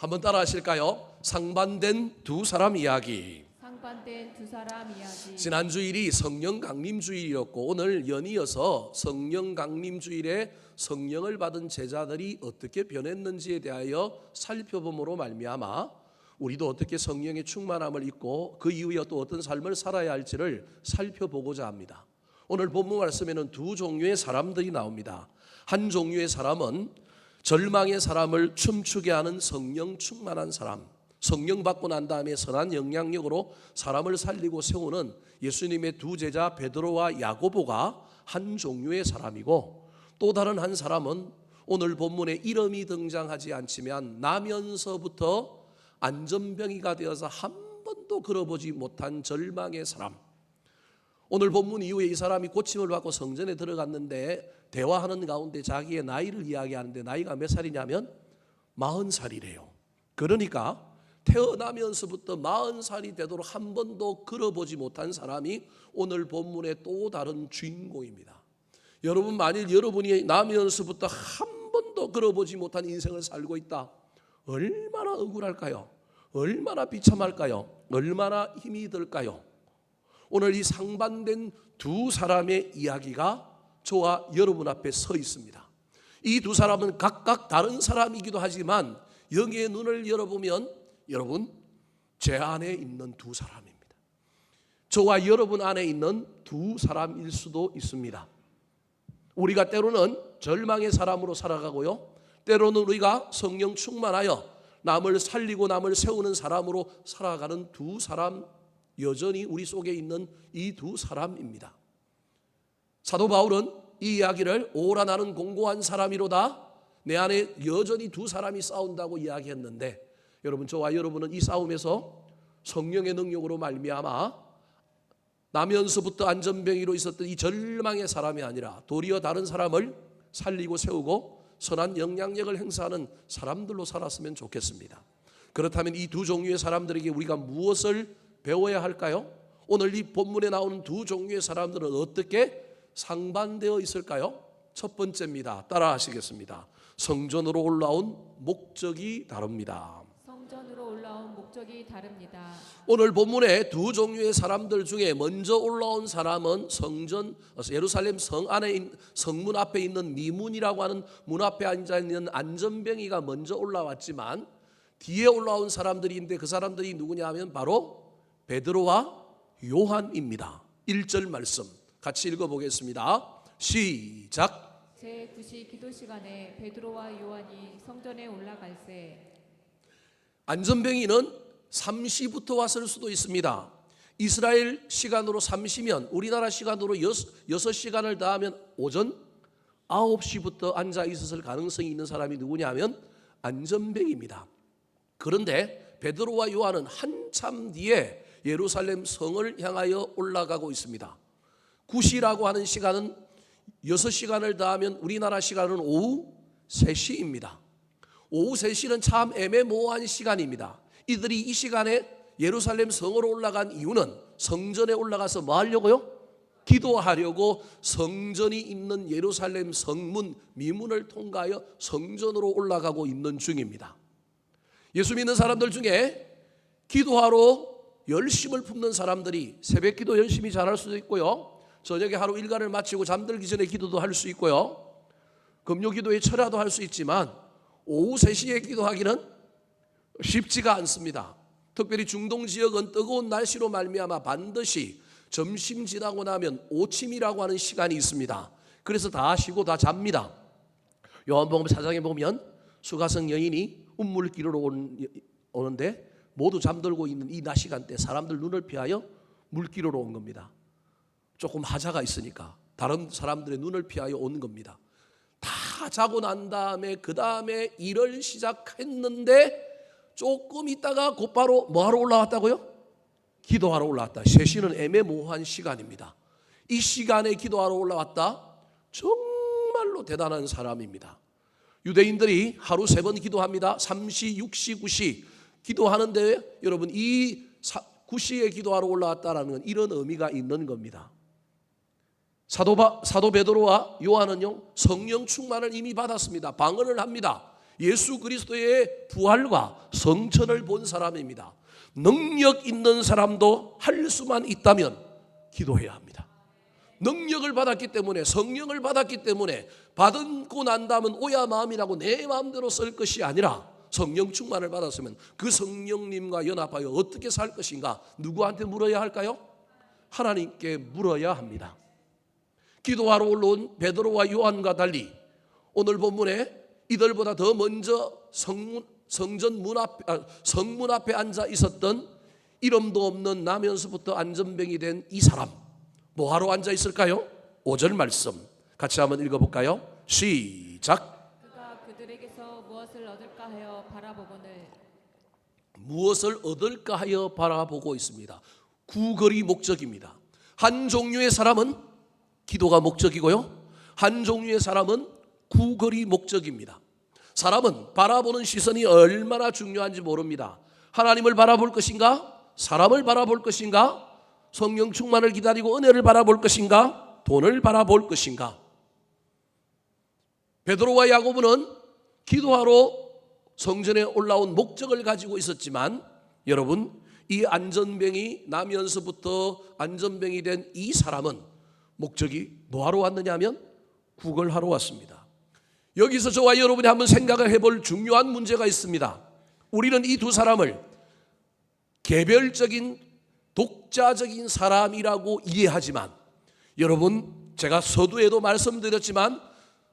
한번 따라 하실까요? 상반된 두 사람 이야기. 상반된 두 사람 이야기. 지난 주일이 성령 강림 주일이었고 오늘 연이어서 성령 강림 주일에 성령을 받은 제자들이 어떻게 변했는지에 대하여 살펴봄으로 말미암아 우리도 어떻게 성령의 충만함을 입고 그 이후에 또 어떤 삶을 살아야 할지를 살펴보고자 합니다. 오늘 본문 말씀에는 두 종류의 사람들이 나옵니다. 한 종류의 사람은 절망의 사람을 춤추게 하는 성령 충만한 사람, 성령 받고 난 다음에 선한 영향력으로 사람을 살리고 세우는 예수님의 두 제자 베드로와 야고보가 한 종류의 사람이고, 또 다른 한 사람은 오늘 본문에 이름이 등장하지 않지만 나면서부터 안전병이가 되어서 한 번도 걸어보지 못한 절망의 사람. 오늘 본문 이후에 이 사람이 고침을 받고 성전에 들어갔는데 대화하는 가운데 자기의 나이를 이야기하는데 나이가 몇 살이냐면 40살이래요. 그러니까 태어나면서부터 40살이 되도록 한 번도 걸어보지 못한 사람이 오늘 본문의 또 다른 주인공입니다. 여러분, 만일 여러분이 나면서부터 한 번도 걸어보지 못한 인생을 살고 있다, 얼마나 억울할까요? 얼마나 비참할까요? 얼마나 힘이 들까요? 오늘 이 상반된 두 사람의 이야기가 저와 여러분 앞에 서 있습니다. 이 두 사람은 각각 다른 사람이기도 하지만 여기에 눈을 열어보면 여러분, 제 안에 있는 두 사람입니다. 저와 여러분 안에 있는 두 사람일 수도 있습니다. 우리가 때로는 절망의 사람으로 살아가고요, 때로는 우리가 성령 충만하여 남을 살리고 남을 세우는 사람으로 살아가는 두 사람, 여전히 우리 속에 있는 이 두 사람입니다. 사도 바울은 이 이야기를 오라 나는 공고한 사람이로다, 내 안에 여전히 두 사람이 싸운다고 이야기했는데, 여러분, 저와 여러분은 이 싸움에서 성령의 능력으로 말미암아 나면서부터 안전병이로 있었던 이 절망의 사람이 아니라 도리어 다른 사람을 살리고 세우고 선한 영향력을 행사하는 사람들로 살았으면 좋겠습니다. 그렇다면 이 두 종류의 사람들에게 우리가 무엇을 배워야 할까요? 오늘 이 본문에 나오는 두 종류의 사람들은 어떻게 상반되어 있을까요? 첫 번째입니다. 따라 하시겠습니다. 성전으로 올라온 목적이 다릅니다. 성전으로 올라온 목적이 다릅니다. 오늘 본문에 두 종류의 사람들 중에 먼저 올라온 사람은 예루살렘 성 안에 성문 앞에 있는 미문이라고 하는 문 앞에 앉아 있는 안전병이가 먼저 올라왔지만 뒤에 올라온 사람들이 있는데 그 사람들이 누구냐 하면 바로 베드로와 요한입니다. 1절 말씀 같이 읽어보겠습니다. 시작. 제9시 기도 시간에 베드로와 요한이 성전에 올라갈새. 안전병이는 3시부터 왔을 수도 있습니다. 이스라엘 시간으로 3시면 우리나라 시간으로 6시간을 더하면 오전 9시부터 앉아 있었을 가능성이 있는 사람이 누구냐 하면 안전병입니다. 그런데 베드로와 요한은 한참 뒤에 예루살렘 성을 향하여 올라가고 있습니다. 9시라고 하는 시간은 6시간을 더하면 우리나라 시간은 오후 3시입니다. 오후 3시는 참 애매모호한 시간입니다. 이들이 이 시간에 예루살렘 성으로 올라간 이유는 성전에 올라가서 뭐 하려고요? 기도하려고 성전이 있는 예루살렘 성문 미문을 통과하여 성전으로 올라가고 있는 중입니다. 예수 믿는 사람들 중에 기도하러 열심을 품는 사람들이 새벽 기도 열심히 잘할 수도 있고요, 저녁에 하루 일과를 마치고 잠들기 전에 기도도 할 수 있고요, 금요 기도에 철야도 할 수 있지만 오후 3시에 기도하기는 쉽지가 않습니다. 특별히 중동 지역은 뜨거운 날씨로 말미암아 반드시 점심 지나고 나면 오침이라고 하는 시간이 있습니다. 그래서 다 쉬고 다 잡니다. 요한복음 4장에 보면 수가성 여인이 운물길으로 오는데 모두 잠들고 있는 이 낮 시간대 사람들 눈을 피하여 물길으로 온 겁니다. 조금 하자가 있으니까 다른 사람들의 눈을 피하여 온 겁니다. 다 자고 난 다음에 그 다음에 일을 시작했는데 조금 있다가 곧바로 뭐하러 올라왔다고요? 기도하러 올라왔다. 3시는 애매모호한 시간입니다. 이 시간에 기도하러 올라왔다? 정말로 대단한 사람입니다. 유대인들이 하루 3번 기도합니다. 3시, 6시, 9시 기도하는데 여러분, 이 9시에 기도하러 올라왔다라는 건 이런 의미가 있는 겁니다. 사도 베드로와 요한은요 성령 충만을 이미 받았습니다. 방언을 합니다. 예수 그리스도의 부활과 성천을 본 사람입니다. 능력 있는 사람도 할 수만 있다면 기도해야 합니다. 능력을 받았기 때문에, 성령을 받았기 때문에 받고 난 다음은 오야 마음이라고 내 마음대로 쓸 것이 아니라 성령 충만을 받았으면 그 성령님과 연합하여 어떻게 살 것인가 누구한테 물어야 할까요? 하나님께 물어야 합니다. 기도하러 올라온 베드로와 요한과 달리 오늘 본문에 이들보다 더 먼저 성문 앞에 앉아 있었던 이름도 없는 나면서부터 안전병이 된 이 사람, 뭐하러 앉아 있을까요? 5절 말씀 같이 한번 읽어볼까요? 시작. 그가 그들에게서 무엇을 얻을까 하여 바라보거늘. 무엇을 얻을까 하여 바라보고 있습니다. 구걸이 목적입니다. 한 종류의 사람은 기도가 목적이고요, 한 종류의 사람은 구걸이 목적입니다. 사람은 바라보는 시선이 얼마나 중요한지 모릅니다. 하나님을 바라볼 것인가? 사람을 바라볼 것인가? 성령 충만을 기다리고 은혜를 바라볼 것인가? 돈을 바라볼 것인가? 베드로와 야고보는 기도하러 성전에 올라온 목적을 가지고 있었지만 여러분, 이 안전병이 나면서부터 안전병이 된 이 사람은 목적이 뭐하러 왔느냐 하면 구걸하러 왔습니다. 여기서 저와 여러분이 한번 생각을 해볼 중요한 문제가 있습니다. 우리는 이 두 사람을 개별적인 독자적인 사람이라고 이해하지만 여러분, 제가 서두에도 말씀드렸지만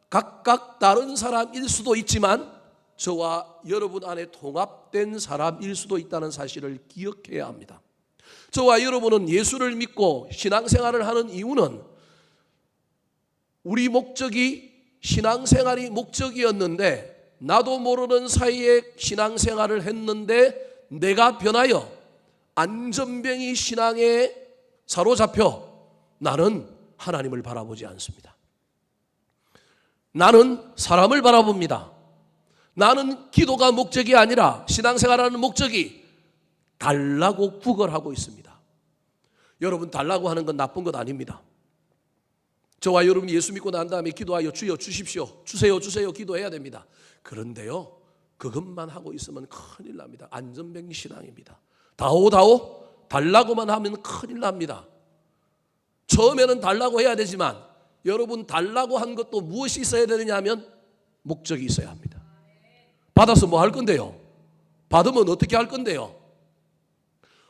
각각 다른 사람일 수도 있지만 저와 여러분 안에 통합된 사람일 수도 있다는 사실을 기억해야 합니다. 저와 여러분은 예수를 믿고 신앙생활을 하는 이유는 우리 목적이 신앙생활이 목적이었는데 나도 모르는 사이에 신앙생활을 했는데 내가 변하여 안전병이 신앙에 사로잡혀 나는 하나님을 바라보지 않습니다. 나는 사람을 바라봅니다. 나는 기도가 목적이 아니라 신앙생활하는 목적이 달라고 구걸하고 있습니다. 여러분, 달라고 하는 건 나쁜 것 아닙니다. 저와 여러분이 예수 믿고 난 다음에 기도하여 주여 주십시오, 주세요 주세요 기도해야 됩니다. 그런데요, 그것만 하고 있으면 큰일 납니다. 안전병 신앙입니다. 다오 달라고만 하면 큰일 납니다. 처음에는 달라고 해야 되지만 여러분, 달라고 한 것도 무엇이 있어야 되느냐 하면 목적이 있어야 합니다. 받아서 뭐 할 건데요? 받으면 어떻게 할 건데요?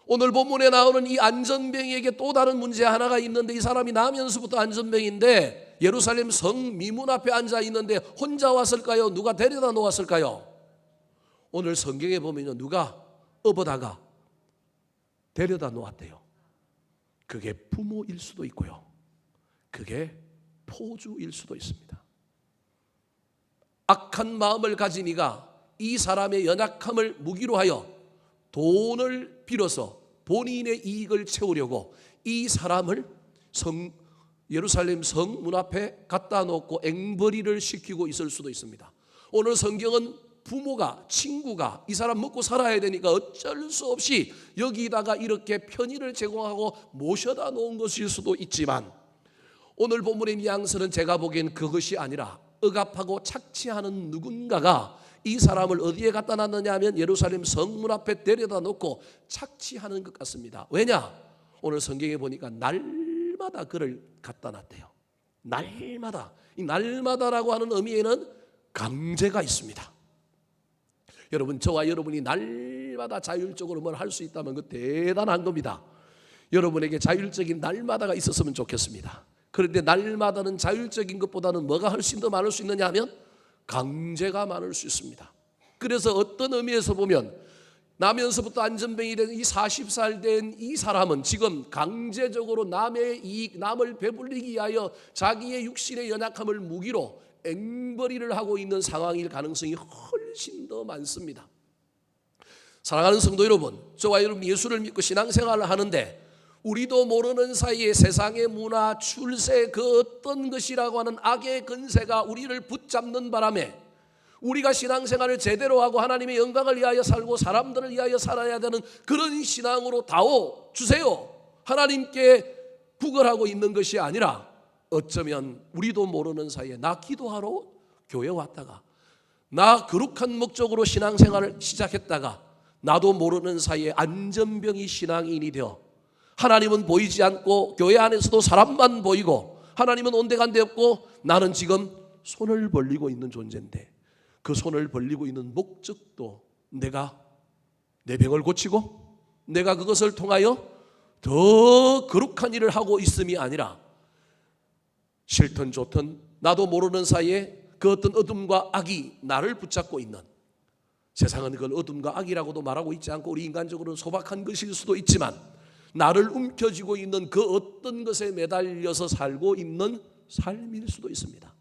오늘 본문에 나오는 이 안전병에게 또 다른 문제 하나가 있는데, 이 사람이 나면서부터 안전병인데 예루살렘 성 미문 앞에 앉아 있는데 혼자 왔을까요? 누가 데려다 놓았을까요? 오늘 성경에 보면 누가 업어다가 데려다 놓았대요. 그게 부모일 수도 있고요, 그게 포주일 수도 있습니다. 악한 마음을 가진 이가 이 사람의 연약함을 무기로 하여 돈을 빌어서 본인의 이익을 채우려고 이 사람을 예루살렘 성문 앞에 갖다 놓고 앵벌이를 시키고 있을 수도 있습니다. 오늘 성경은 부모가, 친구가 이 사람 먹고 살아야 되니까 어쩔 수 없이 여기다가 이렇게 편의를 제공하고 모셔다 놓은 것일 수도 있지만 오늘 본문의 뉘앙스는 제가 보기엔 그것이 아니라 억압하고 착취하는 누군가가 이 사람을 어디에 갖다 놨느냐 하면 예루살렘 성문 앞에 데려다 놓고 착취하는 것 같습니다. 왜냐? 오늘 성경에 보니까 날마다 그를 갖다 놨대요. 날마다. 이 날마다라고 하는 의미에는 강제가 있습니다. 여러분, 저와 여러분이 날마다 자율적으로 뭘 할 수 있다면 그 대단한 겁니다. 여러분에게 자율적인 날마다가 있었으면 좋겠습니다. 그런데 날마다는 자율적인 것보다는 뭐가 훨씬 더 많을 수 있느냐 하면 강제가 많을 수 있습니다. 그래서 어떤 의미에서 보면 나면서부터 안전병이 된 이 40살 된 이 사람은 지금 강제적으로 남의 이익, 남을 배불리기 위하여 자기의 육신의 연약함을 무기로 앵벌이를 하고 있는 상황일 가능성이 훨씬 더 많습니다. 사랑하는 성도 여러분, 저와 여러분 예수를 믿고 신앙생활을 하는데 우리도 모르는 사이에 세상의 문화, 출세, 그 어떤 것이라고 하는 악의 근세가 우리를 붙잡는 바람에 우리가 신앙생활을 제대로 하고 하나님의 영광을 위하여 살고 사람들을 위하여 살아야 되는 그런 신앙으로 다오 주세요, 하나님께 구걸하고 있는 것이 아니라 어쩌면 우리도 모르는 사이에 나 기도하러 교회 왔다가 나 거룩한 목적으로 신앙생활을 시작했다가 나도 모르는 사이에 안전병이 신앙인이 되어 하나님은 보이지 않고 교회 안에서도 사람만 보이고 하나님은 온데간데 없고 나는 지금 손을 벌리고 있는 존재인데 그 손을 벌리고 있는 목적도 내가 내 병을 고치고 내가 그것을 통하여 더 거룩한 일을 하고 있음이 아니라 싫든 좋든 나도 모르는 사이에 그 어떤 어둠과 악이 나를 붙잡고 있는, 세상은 그걸 어둠과 악이라고도 말하고 있지 않고 우리 인간적으로는 소박한 것일 수도 있지만 나를 움켜쥐고 있는 그 어떤 것에 매달려서 살고 있는 삶일 수도 있습니다.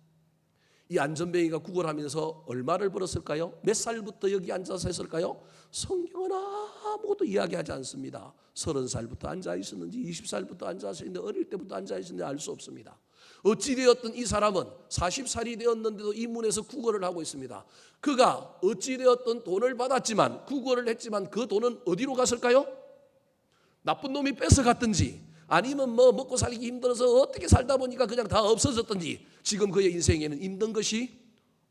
이 안전뱅이가 구걸하면서 얼마를 벌었을까요? 몇 살부터 여기 앉아서 했을까요? 성경은 아무것도 이야기하지 않습니다. 30살부터 앉아 있었는지 20살부터 앉아 있었는지 어릴 때부터 앉아 있었는지 알 수 없습니다. 어찌되었든 이 사람은 40살이 되었는데도 이 문에서 구걸을 하고 있습니다. 그가 어찌되었든 돈을 받았지만 구걸을 했지만 그 돈은 어디로 갔을까요? 나쁜 놈이 뺏어갔든지 아니면 뭐 먹고 살기 힘들어서 어떻게 살다 보니까 그냥 다 없어졌든지 지금 그의 인생에는 있는 것이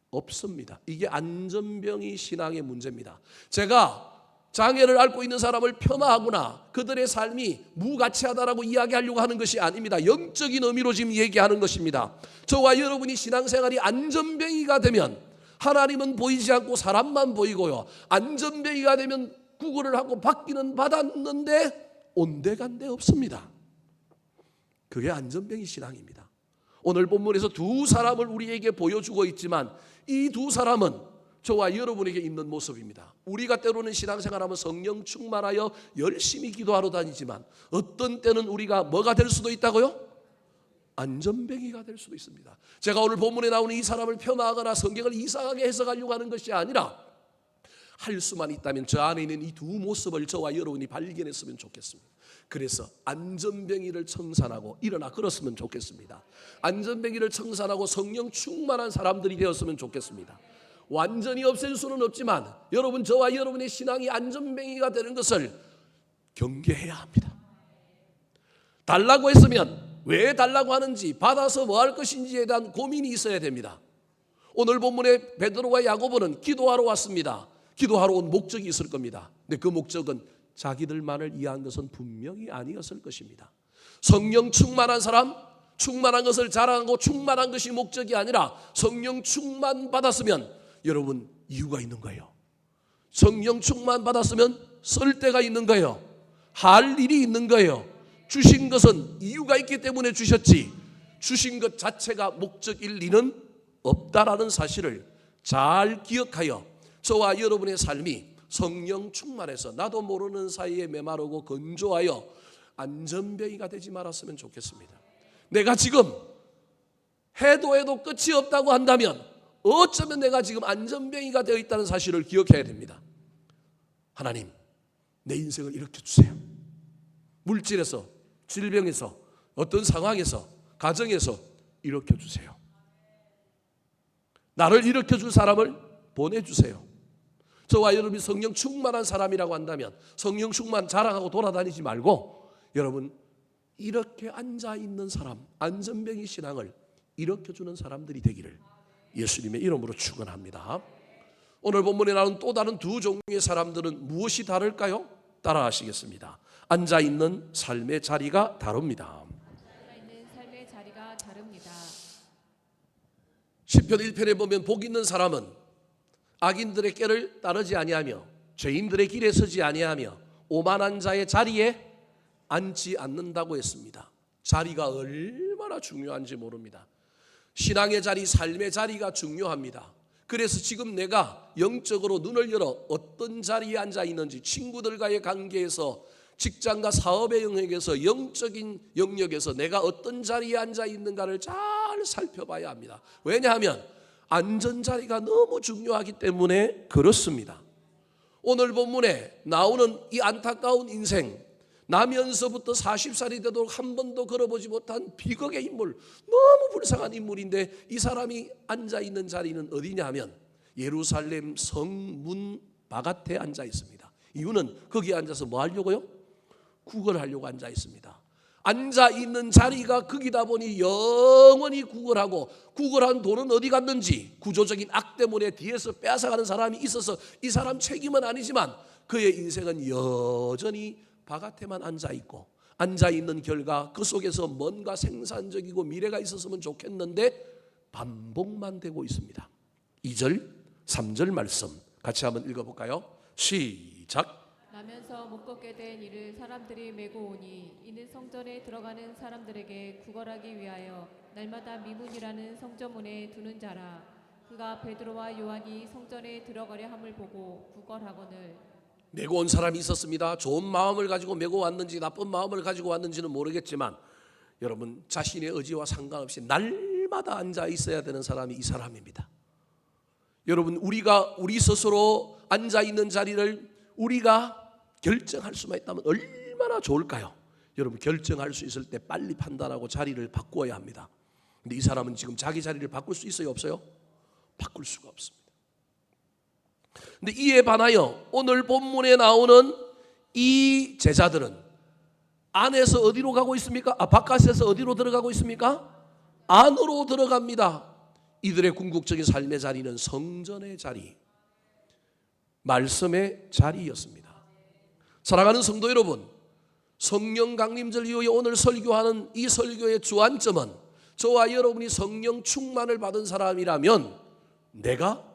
없습니다. 이게 안전병이 신앙의 문제입니다. 제가 장애를 앓고 있는 사람을 폄하하거나 그들의 삶이 무가치하다라고 이야기하려고 하는 것이 아닙니다. 영적인 의미로 지금 얘기하는 것입니다. 저와 여러분이 신앙생활이 안전병이가 되면 하나님은 보이지 않고 사람만 보이고요, 안전병이가 되면 구걸을 하고 받기는 받았는데 온데간데 없습니다. 그게 안전병이 신앙입니다. 오늘 본문에서 두 사람을 우리에게 보여주고 있지만 이 두 사람은 저와 여러분에게 있는 모습입니다. 우리가 때로는 신앙생활하면 성령 충만하여 열심히 기도하러 다니지만 어떤 때는 우리가 뭐가 될 수도 있다고요? 안전뱅이가 될 수도 있습니다. 제가 오늘 본문에 나오는 이 사람을 폄하하거나 성경을 이상하게 해석하려고 하는 것이 아니라 할 수만 있다면 저 안에 있는 이 두 모습을 저와 여러분이 발견했으면 좋겠습니다. 그래서 안전뱅이를 청산하고 일어나 걸었으면 좋겠습니다. 안전뱅이를 청산하고 성령 충만한 사람들이 되었으면 좋겠습니다. 완전히 없앨 수는 없지만 여러분, 저와 여러분의 신앙이 안전뱅이가 되는 것을 경계해야 합니다. 달라고 했으면 왜 달라고 하는지, 받아서 뭐 할 것인지에 대한 고민이 있어야 됩니다. 오늘 본문에 베드로와 야고보는 기도하러 왔습니다. 기도하러 온 목적이 있을 겁니다. 근데 그 목적은 자기들만을 위한 것은 분명히 아니었을 것입니다. 성령 충만한 사람, 충만한 것을 자랑하고 충만한 것이 목적이 아니라 성령 충만 받았으면 여러분 이유가 있는 거예요. 성령 충만 받았으면 쓸 데가 있는 거예요. 할 일이 있는 거예요. 주신 것은 이유가 있기 때문에 주셨지 주신 것 자체가 목적일 리는 없다라는 사실을 잘 기억하여 저와 여러분의 삶이 성령 충만해서 나도 모르는 사이에 메마르고 건조하여 안전뱅이가 되지 말았으면 좋겠습니다. 내가 지금 해도 끝이 없다고 한다면 어쩌면 내가 지금 안전뱅이가 되어 있다는 사실을 기억해야 됩니다. 하나님, 내 인생을 일으켜 주세요. 물질에서, 질병에서, 어떤 상황에서, 가정에서 일으켜 주세요. 나를 일으켜 줄 사람을 보내주세요. 저와 여러분이 성령 충만한 사람이라고 한다면 성령 충만 자랑하고 돌아다니지 말고 여러분 이렇게 앉아있는 사람, 안전뱅이 신앙을 일으켜주는 사람들이 되기를 예수님의 이름으로 축원합니다. 오늘 본문에 나오는 또 다른 두 종류의 사람들은 무엇이 다를까요? 따라하시겠습니다. 앉아있는 삶의 자리가 다릅니다. 앉아있는 삶의 자리가 다릅니다. 시편 1편에 보면 복 있는 사람은 악인들의 꾀를 따르지 아니하며 죄인들의 길에 서지 아니하며 오만한 자의 자리에 앉지 않는다고 했습니다. 자리가 얼마나 중요한지 모릅니다. 신앙의 자리, 삶의 자리가 중요합니다. 그래서 지금 내가 영적으로 눈을 열어 어떤 자리에 앉아 있는지, 친구들과의 관계에서, 직장과 사업의 영역에서, 영적인 영역에서 내가 어떤 자리에 앉아 있는가를 잘 살펴봐야 합니다. 왜냐하면 안전자리가 너무 중요하기 때문에 그렇습니다. 오늘 본문에 나오는 이 안타까운 인생, 나면서부터 40살이 되도록 한 번도 걸어보지 못한 비극의 인물, 너무 불쌍한 인물인데 이 사람이 앉아있는 자리는 어디냐 하면 예루살렘 성문 바깥에 앉아 있습니다. 이유는 거기에 앉아서 뭐 하려고요? 구걸하려고 앉아 있습니다. 앉아 있는 자리가 거기다 보니 영원히 구걸하고, 구걸한 돈은 어디 갔는지 구조적인 악 때문에 뒤에서 빼앗아가는 사람이 있어서 이 사람 책임은 아니지만 그의 인생은 여전히 바깥에만 앉아 있고, 앉아 있는 결과 그 속에서 뭔가 생산적이고 미래가 있었으면 좋겠는데 반복만 되고 있습니다. 2절 3절 말씀 같이 한번 읽어볼까요? 시작. 나면서 못 걷게 된 이를 사람들이 메고 오니 이는 성전에 들어가는 사람들에게 구걸하기 위하여 날마다 미문이라는 성전문에 두는 자라. 그가 베드로와 요한이 성전에 들어가려 함을 보고 구걸하거늘. 메고 온 사람이 있었습니다. 좋은 마음을 가지고 메고 왔는지 나쁜 마음을 가지고 왔는지는 모르겠지만 여러분, 자신의 의지와 상관없이 날마다 앉아 있어야 되는 사람이 이 사람입니다. 여러분, 우리가 우리 스스로 앉아 있는 자리를 우리가 결정할 수만 있다면 얼마나 좋을까요? 여러분, 결정할 수 있을 때 빨리 판단하고 자리를 바꾸어야 합니다. 근데 이 사람은 지금 자기 자리를 바꿀 수 있어요, 없어요? 바꿀 수가 없습니다. 근데 이에 반하여 오늘 본문에 나오는 이 제자들은 안에서 어디로 가고 있습니까? 바깥에서 어디로 들어가고 있습니까? 안으로 들어갑니다. 이들의 궁극적인 삶의 자리는 성전의 자리, 말씀의 자리였습니다. 사랑하는 성도 여러분, 성령 강림절 이후에 오늘 설교하는 이 설교의 주안점은 저와 여러분이 성령 충만을 받은 사람이라면 내가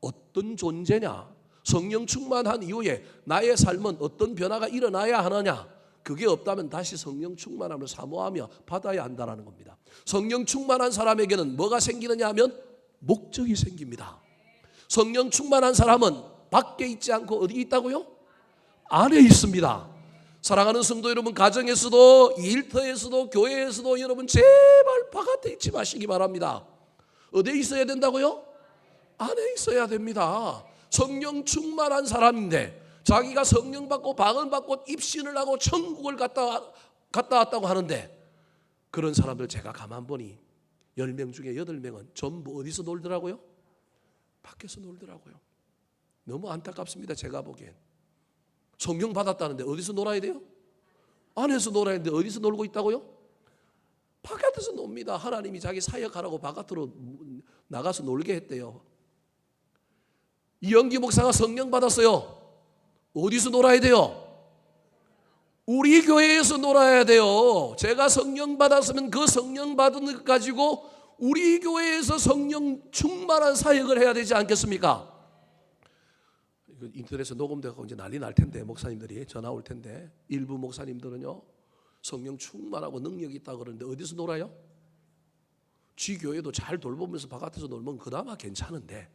어떤 존재냐, 성령 충만한 이후에 나의 삶은 어떤 변화가 일어나야 하느냐, 그게 없다면 다시 성령 충만함을 사모하며 받아야 한다는 겁니다. 성령 충만한 사람에게는 뭐가 생기느냐 하면 목적이 생깁니다. 성령 충만한 사람은 밖에 있지 않고 어디 있다고요? 안에 있습니다. 사랑하는 성도 여러분, 가정에서도 일터에서도 교회에서도 여러분 제발 바깥에 있지 마시기 바랍니다. 어디에 있어야 된다고요? 안에 있어야 됩니다. 성령 충만한 사람인데 자기가 성령 받고 방언 받고 입신을 하고 천국을 갔다 왔다고 하는데 그런 사람들 제가 가만 보니 10명 중에 8명은 전부 어디서 놀더라고요? 밖에서 놀더라고요. 너무 안타깝습니다. 제가 보기엔. 성령 받았다는데 어디서 놀아야 돼요? 안에서 놀아야 되는데 어디서 놀고 있다고요? 바깥에서 놉니다. 하나님이 자기 사역하라고 바깥으로 나가서 놀게 했대요. 이영기 목사가 성령 받았어요. 어디서 놀아야 돼요? 우리 교회에서 놀아야 돼요. 제가 성령 받았으면 그 성령 받은 것 가지고 우리 교회에서 성령 충만한 사역을 해야 되지 않겠습니까? 인터넷에 녹음되고 이제 난리 날 텐데, 목사님들이 전화 올 텐데, 일부 목사님들은요 성령 충만하고 능력이 있다고 그러는데 어디서 놀아요? 지 교회도 잘 돌보면서 바깥에서 놀면 그나마 괜찮은데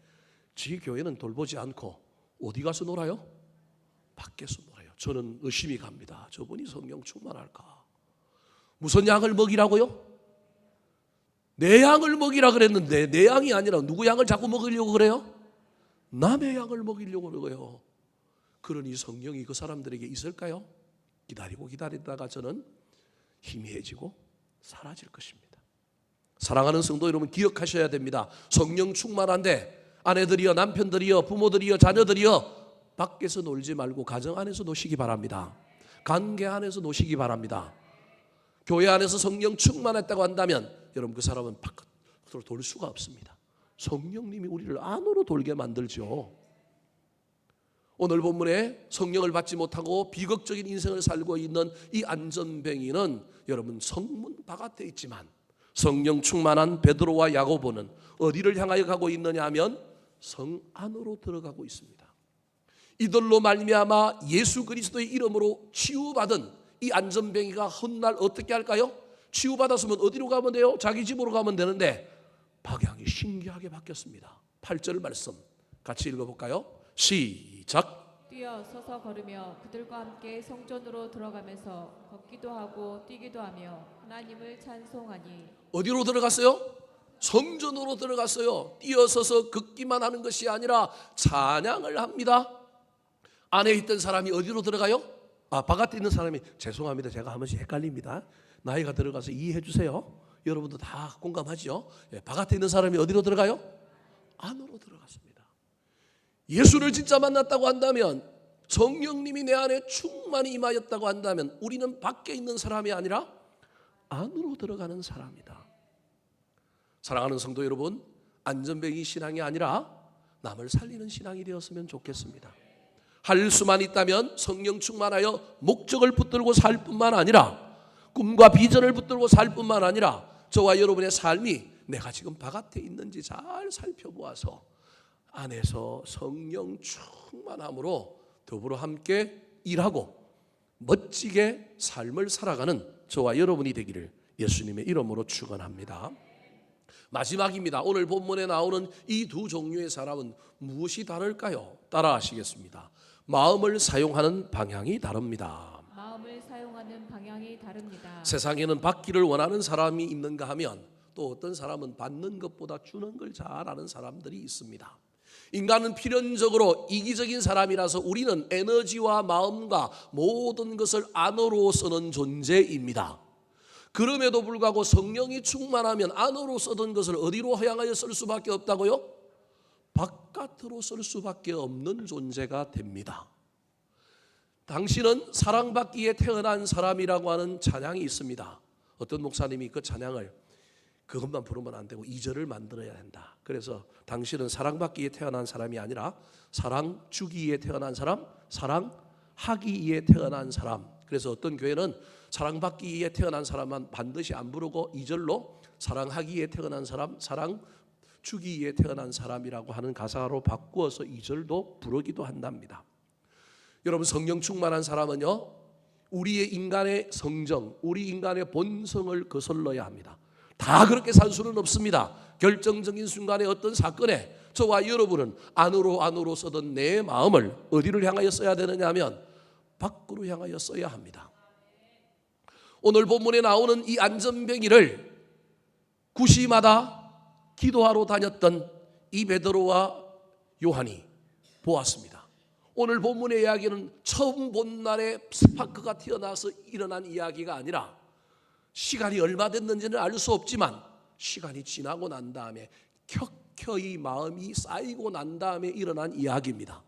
지 교회는 돌보지 않고 어디 가서 놀아요? 밖에서 놀아요. 저는 의심이 갑니다. 저분이 성령 충만할까? 무슨 양을 먹이라고요? 내 양을 먹이라 그랬는데 내 양이 아니라 누구 양을 자꾸 먹이려고 그래요? 남의 양을 먹이려고 그러고요. 그러니 성령이 그 사람들에게 있을까요? 기다리고 기다리다가 저는 희미해지고 사라질 것입니다. 사랑하는 성도 여러분, 기억하셔야 됩니다. 성령 충만한데 아내들이여, 남편들이여, 부모들이여, 자녀들이여 밖에서 놀지 말고 가정 안에서 노시기 바랍니다. 관계 안에서 노시기 바랍니다. 교회 안에서 성령 충만했다고 한다면 여러분 그 사람은 밖으로 돌 수가 없습니다. 성령님이 우리를 안으로 돌게 만들죠. 오늘 본문에 성령을 받지 못하고 비극적인 인생을 살고 있는 이 안전뱅이는 여러분 성문 바깥에 있지만 성령 충만한 베드로와 야고보는 어디를 향하여 가고 있느냐 하면 성 안으로 들어가고 있습니다. 이들로 말미암아 예수 그리스도의 이름으로 치유받은 이 안전뱅이가 훗날 어떻게 할까요? 치유받았으면 어디로 가면 돼요? 자기 집으로 가면 되는데 방향이 신기하게 바뀌었습니다. 8절 말씀 같이 읽어볼까요? 시작. 뛰어 서서 걸으며 그들과 함께 성전으로 들어가면서 걷기도 하고 뛰기도 하며 하나님을 찬송하니. 어디로 들어갔어요? 성전으로 들어갔어요. 뛰어서서 걷기만 하는 것이 아니라 찬양을 합니다. 안에 있던 사람이 어디로 들어가요? 바깥에 있는 사람이 죄송합니다. 제가 한 번씩 헷갈립니다. 나이가 들어가서 이해해 주세요. 여러분도 다 공감하죠? 바깥에 있는 사람이 어디로 들어가요? 안으로 들어갔습니다. 예수를 진짜 만났다고 한다면, 성령님이 내 안에 충만히 임하였다고 한다면 우리는 밖에 있는 사람이 아니라 안으로 들어가는 사람이다. 사랑하는 성도 여러분, 안전뱅이 신앙이 아니라 남을 살리는 신앙이 되었으면 좋겠습니다. 할 수만 있다면 성령 충만하여 목적을 붙들고 살 뿐만 아니라 꿈과 비전을 붙들고 살 뿐만 아니라 저와 여러분의 삶이 내가 지금 바깥에 있는지 잘 살펴보아서 안에서 성령 충만함으로 더불어 함께 일하고 멋지게 삶을 살아가는 저와 여러분이 되기를 예수님의 이름으로 축원합니다. 마지막입니다. 오늘 본문에 나오는 이 두 종류의 사람은 무엇이 다를까요? 따라하시겠습니다. 마음을 사용하는 방향이 다릅니다. 마음을 사용하는 방향이 다릅니다. 세상에는 받기를 원하는 사람이 있는가 하면 또 어떤 사람은 받는 것보다 주는 걸 잘 아는 사람들이 있습니다. 인간은 필연적으로 이기적인 사람이라서 우리는 에너지와 마음과 모든 것을 안으로 쓰는 존재입니다. 그럼에도 불구하고 성령이 충만하면 안으로 쓰던 것을 어디로 향하여 쓸 수밖에 없다고요? 바깥으로 쓸 수밖에 없는 존재가 됩니다. 당신은 사랑받기에 태어난 사람이라고 하는 찬양이 있습니다. 어떤 목사님이 그 찬양을 그것만 부르면 안 되고 2절을 만들어야 한다. 그래서 당신은 사랑받기에 태어난 사람이 아니라 사랑 주기에 태어난 사람, 사랑하기에 태어난 사람. 그래서 어떤 교회는 사랑받기에 태어난 사람만 반드시 안 부르고 2절로 사랑하기에 태어난 사람, 사랑 주기에 태어난 사람이라고 하는 가사로 바꾸어서 2절도 부르기도 한답니다. 여러분, 성령 충만한 사람은요, 우리의 인간의 성정, 우리 인간의 본성을 거슬러야 합니다. 다 그렇게 살 수는 없습니다. 결정적인 순간에 어떤 사건에 저와 여러분은 안으로 쓰던 내 마음을 어디를 향하여 써야 되느냐 하면 밖으로 향하여 써야 합니다. 오늘 본문에 나오는 이 안전뱅이를 구시마다 기도하러 다녔던 이 베드로와 요한이 보았습니다. 오늘 본문의 이야기는 처음 본 날에 스파크가 튀어나와서 일어난 이야기가 아니라 시간이 얼마 됐는지는 알 수 없지만 시간이 지나고 난 다음에 켜켜이 마음이 쌓이고 난 다음에 일어난 이야기입니다.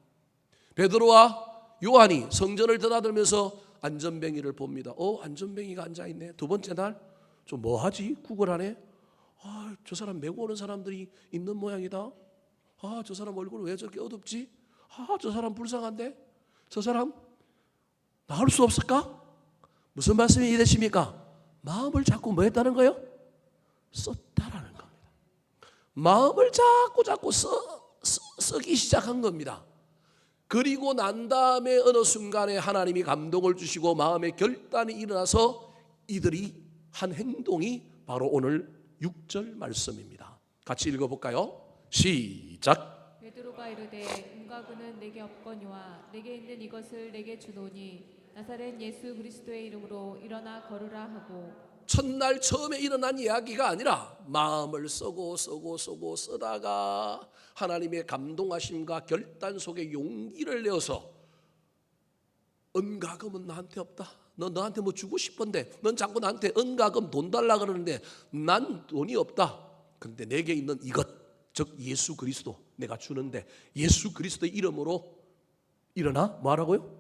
베드로와 요한이 성전을 드나들면서 안전뱅이를 봅니다. 안전뱅이가 앉아있네. 두 번째 날 좀 뭐하지? 구걸하네. 저 사람 메고 오는 사람들이 있는 모양이다. 저 사람 얼굴 왜 저렇게 어둡지? 저 사람 불쌍한데? 저 사람 나올 수 없을까? 무슨 말씀이 이되십니까? 마음을 자꾸 뭐 했다는 거예요? 썼다라는 겁니다. 마음을 자꾸 쓰기 시작한 겁니다. 그리고 난 다음에 어느 순간에 하나님이 감동을 주시고 마음의 결단이 일어나서 이들이 한 행동이 바로 오늘 6절 말씀입니다. 같이 읽어볼까요? 시작. 베드로가 이르되 은과금은 내게 없거니와 내게 있는 이것을 내게 주노니 나사렛 예수 그리스도의 이름으로 일어나 걸으라 하고. 첫날 처음에 일어난 이야기가 아니라 마음을 쓰다가 하나님의 감동하심과 결단 속에 용기를 내어서 은과금은 나한테 없다. 너 너한테 뭐 주고 싶은데 넌 자꾸 나한테 은과금 돈 달라 그러는데 난 돈이 없다. 그런데 내게 있는 이것, 즉 예수 그리스도 내가 주는데 예수 그리스도의 이름으로 일어나 뭐하라고요?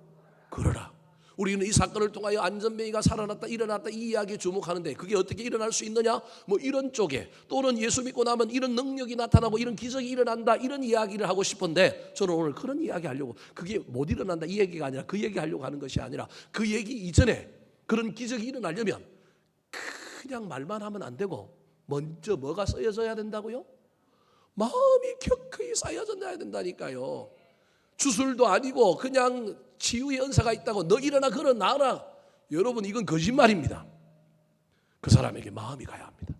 걸어라. 우리는 이 사건을 통하여 안전뱅이가 살아났다 일어났다 이 이야기에 주목하는데 그게 어떻게 일어날 수 있느냐? 뭐 이런 쪽에 또는 예수 믿고 나면 이런 능력이 나타나고 이런 기적이 일어난다 이런 이야기를 하고 싶은데 저는 오늘 그런 이야기 하려고 그게 못 일어난다 이 얘기가 아니라 그 얘기 하려고 하는 것이 아니라 그 얘기 이전에 그런 기적이 일어나려면 그냥 말만 하면 안 되고 먼저 뭐가 쓰여져야 된다고요? 마음이 켜켜이 쌓여져야 된다니까요. 주술도 아니고 그냥 치유의 은사가 있다고 너 일어나 걸어 나와라. 여러분 이건 거짓말입니다. 그 사람에게 마음이 가야 합니다.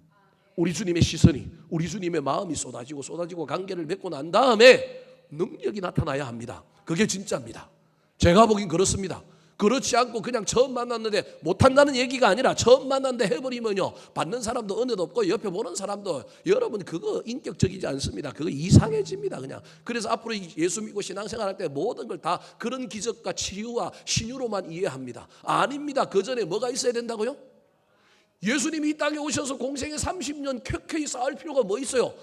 우리 주님의 시선이 우리 주님의 마음이 쏟아지고 관계를 맺고 난 다음에 능력이 나타나야 합니다. 그게 진짜입니다. 제가 보긴 그렇습니다. 그렇지 않고 그냥 처음 만났는데 못한다는 얘기가 아니라 처음 만났는데 해버리면요 받는 사람도 은혜도 없고 옆에 보는 사람도 여러분 그거 인격적이지 않습니다. 그거 이상해집니다. 그냥 그래서 앞으로 예수 믿고 신앙생활할 때 모든 걸 다 그런 기적과 치유와 신유로만 이해합니다. 아닙니다. 그 전에 뭐가 있어야 된다고요? 예수님이 이 땅에 오셔서 공생에 30년 켜켜이 쌓을 필요가 뭐 있어요?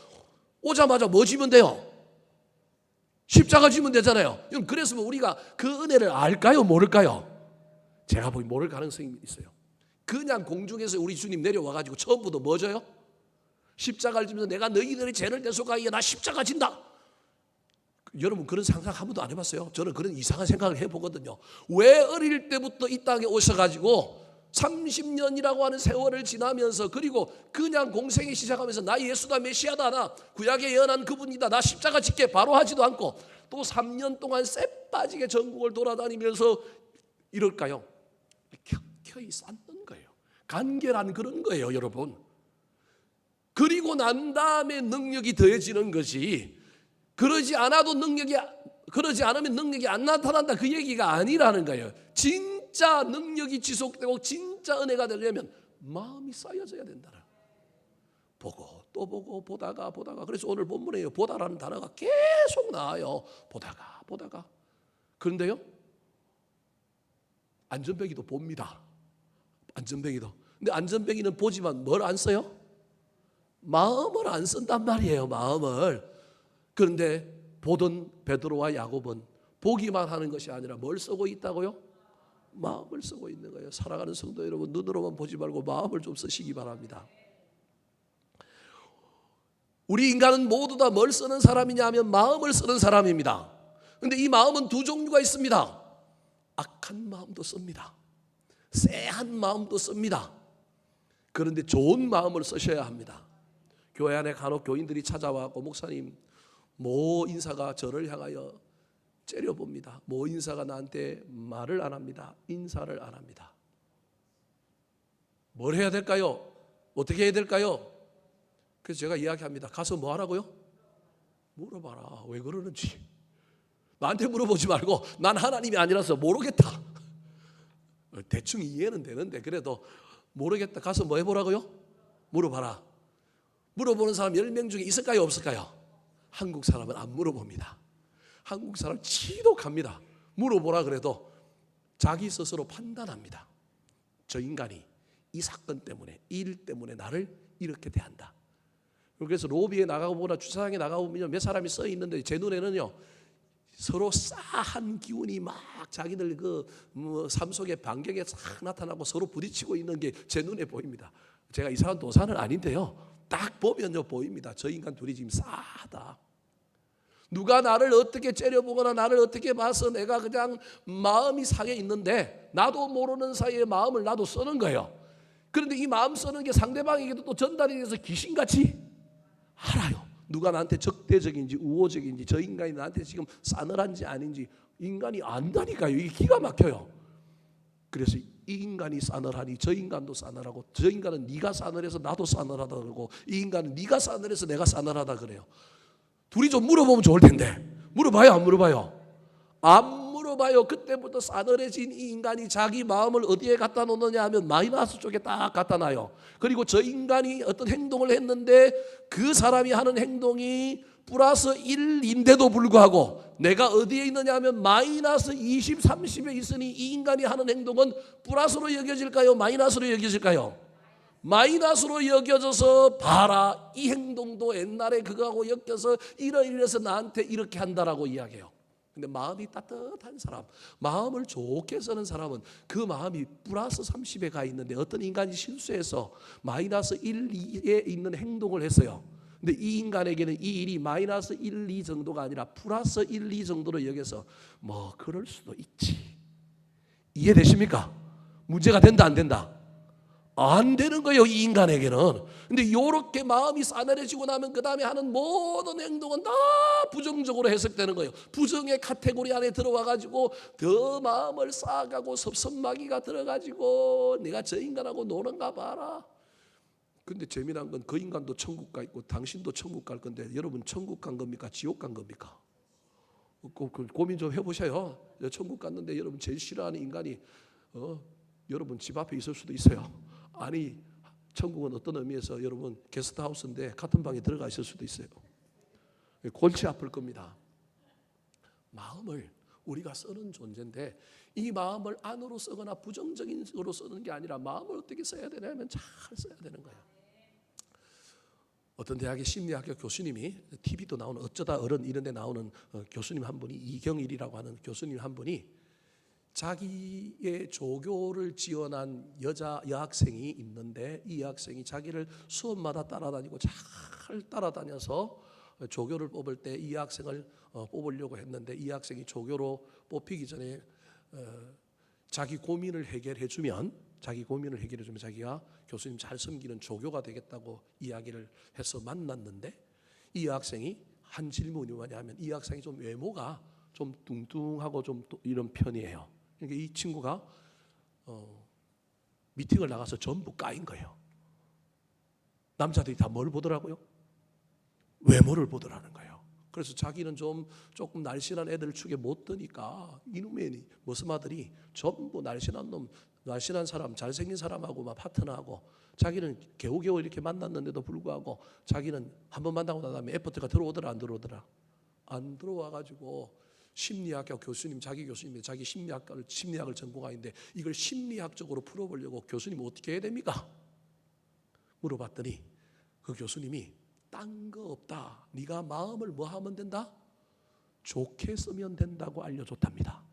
오자마자 뭐 지면 돼요? 십자가 지면 되잖아요. 그래서 우리가 그 은혜를 알까요? 모를까요? 제가 보기 모를 가능성이 있어요. 그냥 공중에서 우리 주님 내려와가지고 처음부터 뭐 져요? 십자가를 지면서 내가 너희들의 죄를 대속하기에 나 십자가 진다. 여러분 그런 상상 한 번도 안 해봤어요? 저는 그런 이상한 생각을 해보거든요. 왜 어릴 때부터 이 땅에 오셔가지고 30년이라고 하는 세월을 지나면서 그리고 그냥 공생이 시작하면서 나 예수다 메시아다 나 구약에 예언한 그분이다 나 십자가 짓게 바로 하지도 않고 또 3년 동안 쎄 빠지게 전국을 돌아다니면서 이럴까요? 켜켜이 쌓는 거예요. 간결한 그런 거예요, 여러분. 그리고 난 다음에 능력이 더해지는 것이 그러지 않으면 능력이 안 나타난다 그 얘기가 아니라는 거예요. 진짜 능력이 지속되고 진짜 은혜가 되려면 마음이 쌓여져야 된다. 보고 또 보고 보다가 그래서 오늘 본문에 보다라는 단어가 계속 나와요. 보다가 그런데요 안전뱅이도 봅니다. 안전뱅이도. 근데 안전뱅이는 보지만 뭘 안 써요? 마음을 안 쓴단 말이에요. 마음을. 그런데 보던 베드로와 야곱은 보기만 하는 것이 아니라 뭘 쓰고 있다고요? 마음을 쓰고 있는 거예요. 사랑하는 성도 여러분, 눈으로만 보지 말고 마음을 좀 쓰시기 바랍니다. 우리 인간은 모두 다 뭘 쓰는 사람이냐 하면 마음을 쓰는 사람입니다. 그런데 이 마음은 두 종류가 있습니다. 악한 마음도 씁니다. 쎄한 마음도 씁니다. 그런데 좋은 마음을 쓰셔야 합니다. 교회 안에 간혹 교인들이 찾아와서 목사님 모 인사가 저를 향하여 째려봅니다. 모 인사가 나한테 말을 안 합니다. 인사를 안 합니다. 뭘 해야 될까요? 어떻게 해야 될까요? 그래서 제가 이야기합니다. 가서 뭐 하라고요? 물어봐라. 왜 그러는지. 나한테 물어보지 말고 난 하나님이 아니라서 모르겠다. 대충 이해는 되는데 그래도 모르겠다. 가서 뭐 해보라고요? 물어봐라. 물어보는 사람 10명 중에 있을까요? 없을까요? 한국 사람은 안 물어봅니다. 한국 사람 지독합니다. 물어보라 그래도 자기 스스로 판단합니다. 저 인간이 이 사건 때문에 이 일 때문에 나를 이렇게 대한다. 그래서 로비에 나가보거나 주차장에 나가보면 몇 사람이 써 있는데 제 눈에는요 서로 싸한 기운이 막 자기들 삶 속의 반경에 싹 나타나고 서로 부딪히고 있는 게 제 눈에 보입니다. 제가 이상한 도사는 아닌데요. 딱 보면요 보입니다. 저 인간 둘이 지금 싸하다. 누가 나를 어떻게 째려보거나 나를 어떻게 봐서 내가 그냥 마음이 상해 있는데 나도 모르는 사이에 마음을 나도 쓰는 거예요. 그런데 이 마음 쓰는 게 상대방에게도 또 전달이 돼서 귀신같이 알아요. 누가 나한테 적대적인지 우호적인지 저 인간이 나한테 지금 싸늘한지 아닌지 인간이 안다니까요. 이게 기가 막혀요. 그래서 이 인간이 싸늘하니 저 인간도 싸늘하고 저 인간은 네가 싸늘해서 나도 싸늘하다 그러고 이 인간은 네가 싸늘해서 내가 싸늘하다 그래요. 둘이 좀 물어보면 좋을 텐데 물어봐요 안 물어봐요? 안 물어봐요. 그때부터 싸늘해진 이 인간이 자기 마음을 어디에 갖다 놓느냐 하면 마이너스 쪽에 딱 갖다 놔요. 그리고 저 인간이 어떤 행동을 했는데 그 사람이 하는 행동이 플러스 1인데도 불구하고 내가 어디에 있느냐 하면 마이너스 20, 30에 있으니 이 인간이 하는 행동은 플러스로 여겨질까요? 마이너스로 여겨질까요? 마이너스로 여겨져서 봐라 이 행동도 옛날에 그거하고 엮여서 이래서 나한테 이렇게 한다라고 이야기해요. 근데 마음이 따뜻한 사람, 마음을 좋게 쓰는 사람은 그 마음이 플러스 30에 가 있는데 어떤 인간이 실수해서 마이너스 1, 2에 있는 행동을 했어요. 근데 이 인간에게는 이 일이 마이너스 1, 2 정도가 아니라 플러스 1, 2 정도로 여겨서 뭐 그럴 수도 있지. 이해되십니까? 문제가 된다 안 된다? 안 되는 거예요 이 인간에게는. 근데 이렇게 마음이 싸늘해지고 나면 그 다음에 하는 모든 행동은 다 부정적으로 해석되는 거예요. 부정의 카테고리 안에 들어와가지고 더 마음을 쌓아가고 섭섭마귀가 들어가지고 내가 저 인간하고 노는가 봐라. 근데 재미난 건 그 인간도 천국 가 있고 당신도 천국 갈 건데 여러분 천국 간 겁니까? 지옥 간 겁니까? 고민 좀 해보셔요. 천국 갔는데 여러분 제일 싫어하는 인간이 여러분 집 앞에 있을 수도 있어요. 아니 천국은 어떤 의미에서 여러분 게스트하우스인데 같은 방에 들어가 있을 수도 있어요. 골치 아플 겁니다. 마음을 우리가 쓰는 존재인데 이 마음을 안으로 쓰거나 부정적인 식으로 쓰는 게 아니라 마음을 어떻게 써야 되냐면 잘 써야 되는 거예요. 어떤 대학의 심리학교 교수님이 TV도 나오는 어쩌다 어른 이런 데 나오는 교수님 한 분이 이경일이라고 하는 교수님 한 분이 자기의 조교를 지원한 여학생이 있는데 이 여학생이 자기를 수업마다 따라다니고 잘 따라다녀서 조교를 뽑을 때 이 여학생을 뽑으려고 했는데 이 학생이 조교로 뽑히기 전에 자기 고민을 해결해 주면 자기가 교수님 잘 섬기는 조교가 되겠다고 이야기를 해서 만났는데 이 여학생이 한 질문이 뭐냐면 이 학생이 좀 외모가 좀 뚱뚱하고 좀 이런 편이에요. 그러니까 이 친구가 미팅을 나가서 전부 까인 거예요. 남자들이 다 뭘 보더라고요? 외모를 보더라는 거예요. 그래서 자기는 조금 날씬한 애들 축에 못 드니까 이놈의 머스마들이 전부 날씬한 사람, 잘생긴 사람하고 막 파트너하고 자기는 겨우겨우 이렇게 만났는데도 불구하고 자기는 한번 만나고 난 다음에 애프터가 들어오더라 안 들어오더라? 안 들어와가지고 심리학교 교수님, 자기 심리학을 전공하는데 이걸 심리학적으로 풀어보려고 교수님 어떻게 해야 됩니까? 물어봤더니 그 교수님이 딴 거 없다. 네가 마음을 뭐 하면 된다? 좋게 쓰면 된다고 알려줬답니다.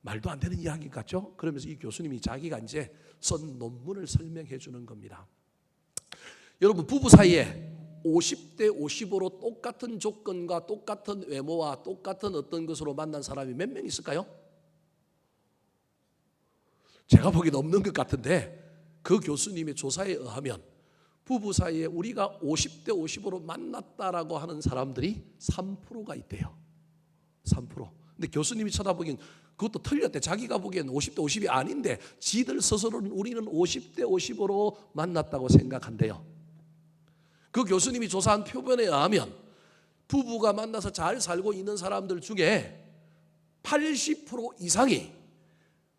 말도 안 되는 이야기 같죠? 그러면서 이 교수님이 자기가 이제 쓴 논문을 설명해 주는 겁니다. 여러분 부부 사이에 50대 55로 똑같은 조건과 똑같은 외모와 똑같은 어떤 것으로 만난 사람이 몇 명 있을까요? 제가 보기엔 없는 것 같은데 그 교수님의 조사에 의하면 부부 사이에 우리가 50대 55로 만났다라고 하는 사람들이 3%가 있대요. 3%. 근데 교수님이 쳐다보기엔 그것도 틀렸대. 자기가 보기엔 50대 50이 아닌데 지들 스스로는 우리는 50대 55로 만났다고 생각한대요. 그 교수님이 조사한 표본에 의하면 부부가 만나서 잘 살고 있는 사람들 중에 80% 이상이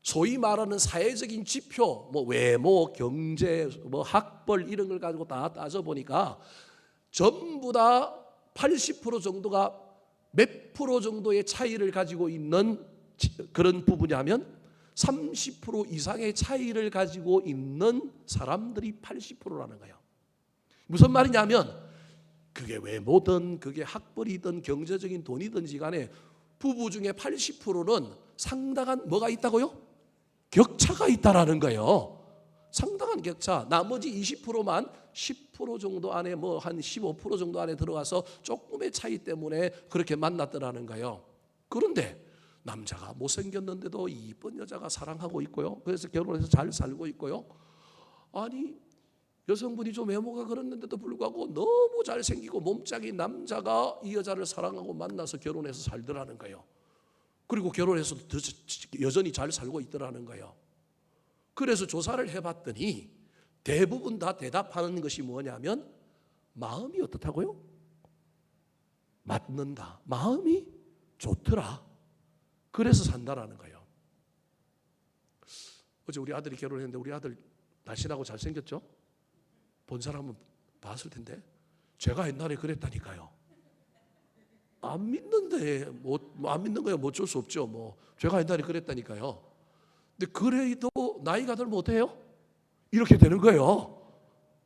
소위 말하는 사회적인 지표, 뭐 외모, 경제, 뭐 학벌 이런 걸 가지고 다 따져보니까 전부 다 80% 정도가 몇 프로 정도의 차이를 가지고 있는 그런 부분이냐면 30% 이상의 차이를 가지고 있는 사람들이 80%라는 거예요. 무슨 말이냐면 그게 외모든 그게 학벌이든 경제적인 돈이든지 간에 부부 중에 80%는 상당한 뭐가 있다고요? 격차가 있다라는 거예요. 상당한 격차. 나머지 20%만 10% 정도 안에 뭐 한 15% 정도 안에 들어가서 조금의 차이 때문에 그렇게 만났더라는 거예요. 그런데 남자가 못생겼는데도 이쁜 여자가 사랑하고 있고요. 그래서 결혼해서 잘 살고 있고요. 아니 여성분이 좀 외모가 그랬는데도 불구하고 너무 잘생기고 몸짱인 남자가 이 여자를 사랑하고 만나서 결혼해서 살더라는 거예요. 그리고 결혼해서 여전히 잘 살고 있더라는 거예요. 그래서 조사를 해봤더니 대부분 다 대답하는 것이 뭐냐면 마음이 어떻다고요? 맞는다. 마음이 좋더라. 그래서 산다라는 거예요. 어제 우리 아들이 결혼했는데 우리 아들 날씬하고 잘생겼죠? 본 사람은 봤을 텐데 제가 옛날에 그랬다니까요. 안 믿는데 안 믿는 거야 뭐 어쩔 수 없죠. 뭐 제가 옛날에 그랬다니까요. 근데 그래도 나이가 들면 어때요? 이렇게 되는 거예요.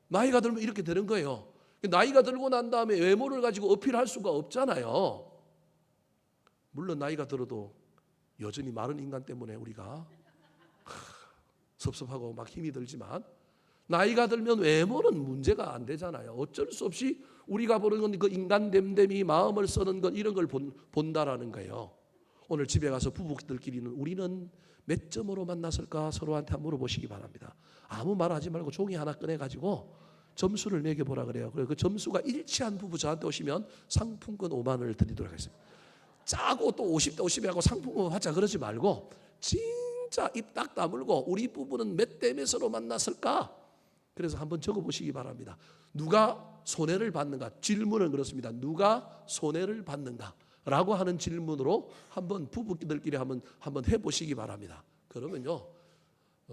나이가 들면 이렇게 되는 거예요. 나이가 들고 난 다음에 외모를 가지고 어필할 수가 없잖아요. 물론 나이가 들어도 여전히 마른 인간 때문에 우리가 섭섭하고 막 힘이 들지만 나이가 들면 외모는 문제가 안 되잖아요. 어쩔 수 없이 우리가 보는 건 그 인간 됨됨이 마음을 쓰는 것 이런 걸 본다라는 거예요. 오늘 집에 가서 부부들끼리는 우리는 몇 점으로 만났을까 서로한테 한번 물어보시기 바랍니다. 아무 말하지 말고 종이 하나 꺼내가지고 점수를 매겨보라 그래요. 그래서 그 점수가 일치한 부부 저한테 오시면 상품권 5만 원을 드리도록 하겠습니다. 짜고 또 50대 50에 하고 상품권 받자 그러지 말고 진짜 입 딱 다물고 우리 부부는 몇 대 몇으로 만났을까? 그래서 한번 적어보시기 바랍니다. 누가 손해를 받는가? 질문은 그렇습니다. 누가 손해를 받는가? 라고 하는 질문으로 한번 부부들끼리 한번 해보시기 바랍니다. 그러면요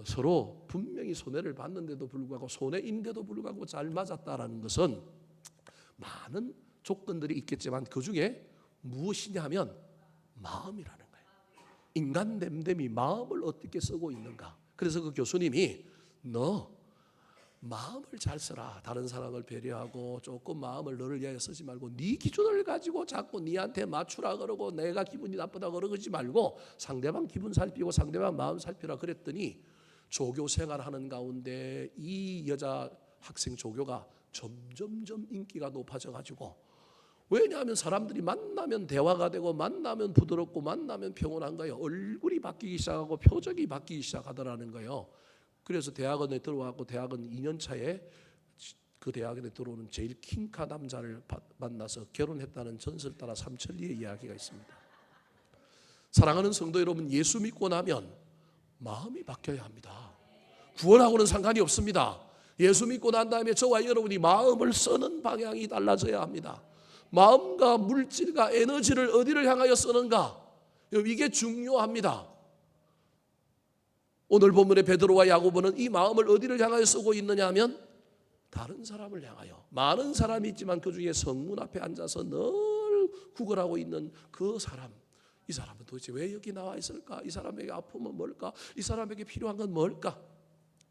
서로 분명히 손해를 받는데도 불구하고 손해인데도 불구하고 잘 맞았다라는 것은 많은 조건들이 있겠지만 그 중에 무엇이냐 하면 마음이라는 거예요. 인간 됨됨이 마음을 어떻게 쓰고 있는가. 그래서 그 교수님이 너 마음을 잘 써라. 다른 사람을 배려하고 조금 마음을 너를 위하여 쓰지 말고 네 기준을 가지고 자꾸 네한테 맞추라 그러고 내가 기분이 나쁘다 그러지 말고 상대방 기분 살피고 상대방 마음 살피라 그랬더니 조교 생활하는 가운데 이 여자 학생 조교가 점점점 인기가 높아져 가지고, 왜냐하면 사람들이 만나면 대화가 되고 만나면 부드럽고 만나면 평온한 거예요. 얼굴이 바뀌기 시작하고 표정이 바뀌기 시작하더라는 거예요. 그래서 대학원에 들어왔고 대학원 2년 차에 그 대학원에 들어오는 제일 킹카 남자를 만나서 결혼했다는 전설 따라 삼천리의 이야기가 있습니다. 사랑하는 성도 여러분, 예수 믿고 나면 마음이 바뀌어야 합니다. 구원하고는 상관이 없습니다. 예수 믿고 난 다음에 저와 여러분이 마음을 쓰는 방향이 달라져야 합니다. 마음과 물질과 에너지를 어디를 향하여 쓰는가, 이게 중요합니다. 오늘 본문의 베드로와 야고보는 이 마음을 어디를 향하여 쓰고 있느냐 하면 다른 사람을 향하여. 많은 사람이 있지만 그 중에 성문 앞에 앉아서 늘 구걸하고 있는 그 사람, 이 사람은 도대체 왜 여기 나와 있을까? 이 사람에게 아픔은 뭘까? 이 사람에게 필요한 건 뭘까?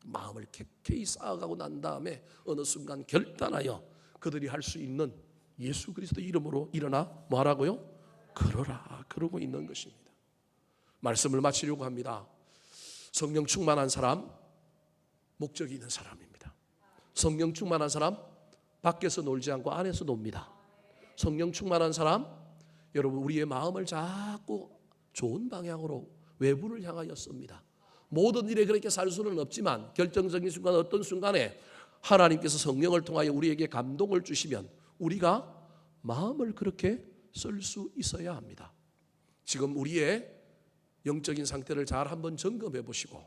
마음을 켜켜이 쌓아가고 난 다음에 어느 순간 결단하여 그들이 할 수 있는 예수 그리스도 이름으로 일어나 뭐하라고요? 걸어라. 그러고 있는 것입니다. 말씀을 마치려고 합니다. 성령 충만한 사람, 목적이 있는 사람입니다. 성령 충만한 사람, 밖에서 놀지 않고 안에서 놉니다. 성령 충만한 사람, 여러분 우리의 마음을 자꾸 좋은 방향으로 외부를 향하여 씁니다. 모든 일에 그렇게 살 수는 없지만 결정적인 순간, 어떤 순간에 하나님께서 성령을 통하여 우리에게 감동을 주시면 우리가 마음을 그렇게 쓸 수 있어야 합니다. 지금 우리의 영적인 상태를 잘 한번 점검해 보시고,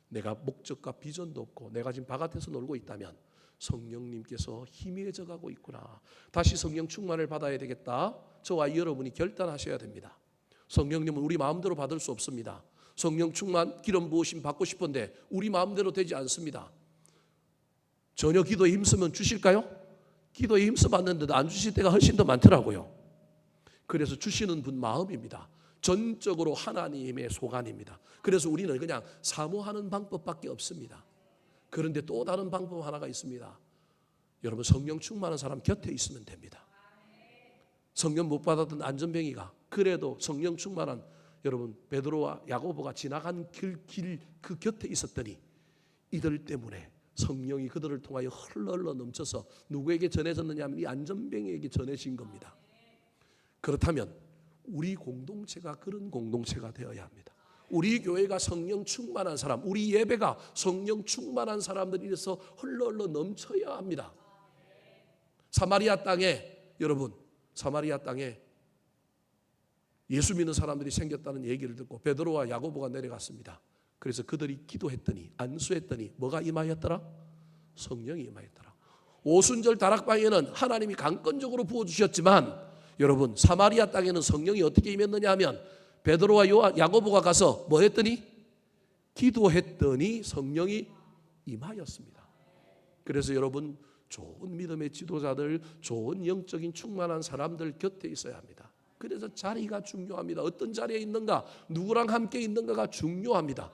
내가 목적과 비전도 없고 내가 지금 바깥에서 놀고 있다면 성령님께서 희미해져 가고 있구나. 다시 성령 충만을 받아야 되겠다. 저와 여러분이 결단하셔야 됩니다. 성령님은 우리 마음대로 받을 수 없습니다. 성령 충만, 기름 부으심 받고 싶은데 우리 마음대로 되지 않습니다. 전혀 기도에 힘쓰면 주실까요? 기도에 힘써 받는데도 안 주실 때가 훨씬 더 많더라고요. 그래서 주시는 분 마음입니다. 전적으로 하나님의 소관입니다. 그래서 우리는 그냥 사모하는 방법밖에 없습니다. 그런데 또 다른 방법 하나가 있습니다. 여러분, 성령 충만한 사람 곁에 있으면 됩니다. 성령 못 받았던 안전뱅이가 그래도 성령 충만한 여러분 베드로와 야고보가 지나간 길 그 곁에 있었더니 이들 때문에 성령이 그들을 통하여 흘러 넘쳐서 누구에게 전해졌느냐 하면 이 안전뱅이에게 전해진 겁니다. 그렇다면 우리 공동체가 그런 공동체가 되어야 합니다. 우리 교회가 성령 충만한 사람, 우리 예배가 성령 충만한 사람들이라서 흘러 넘쳐야 합니다. 사마리아 땅에, 여러분, 사마리아 땅에 예수 믿는 사람들이 생겼다는 얘기를 듣고 베드로와 야고보가 내려갔습니다. 그래서 그들이 기도했더니, 안수했더니 뭐가 임하였더라? 성령이 임하였더라. 오순절 다락방에는 하나님이 강권적으로 부어주셨지만 여러분, 사마리아 땅에는 성령이 어떻게 임했느냐 하면 베드로와 야고보가 가서 뭐 했더니? 기도했더니 성령이 임하였습니다. 그래서 여러분, 좋은 믿음의 지도자들, 좋은 영적인 충만한 사람들 곁에 있어야 합니다. 그래서 자리가 중요합니다. 어떤 자리에 있는가, 누구랑 함께 있는가가 중요합니다.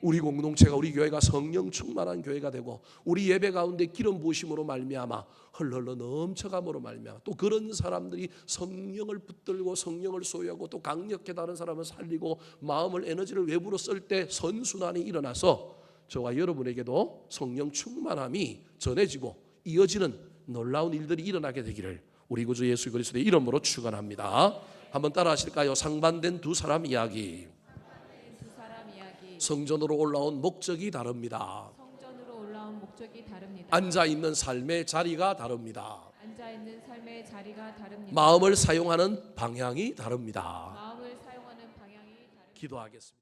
우리 공동체가, 우리 교회가 성령 충만한 교회가 되고 우리 예배 가운데 기름 부으심으로 말미암아 흘러 넘쳐감으로 말미암아 또 그런 사람들이 성령을 붙들고 성령을 소유하고 또 강력히 다른 사람을 살리고 마음을, 에너지를 외부로 쓸 때 선순환이 일어나서 저와 여러분에게도 성령 충만함이 전해지고 이어지는 놀라운 일들이 일어나게 되기를 우리 구주 예수 그리스도의 이름으로 축원합니다. 한번 따라 하실까요? 상반된 두 사람 이야기. 성전으로 올라온 목적이 다릅니다. 성전으로 올라온 목적이 다릅니다. 앉아 있는 삶의 자리가 다릅니다. 앉아 있는 삶의 자리가 다릅니다. 마음을 사용하는 방향이 다릅니다. 마음을 사용하는 방향이 다릅니다. 기도하겠습니다.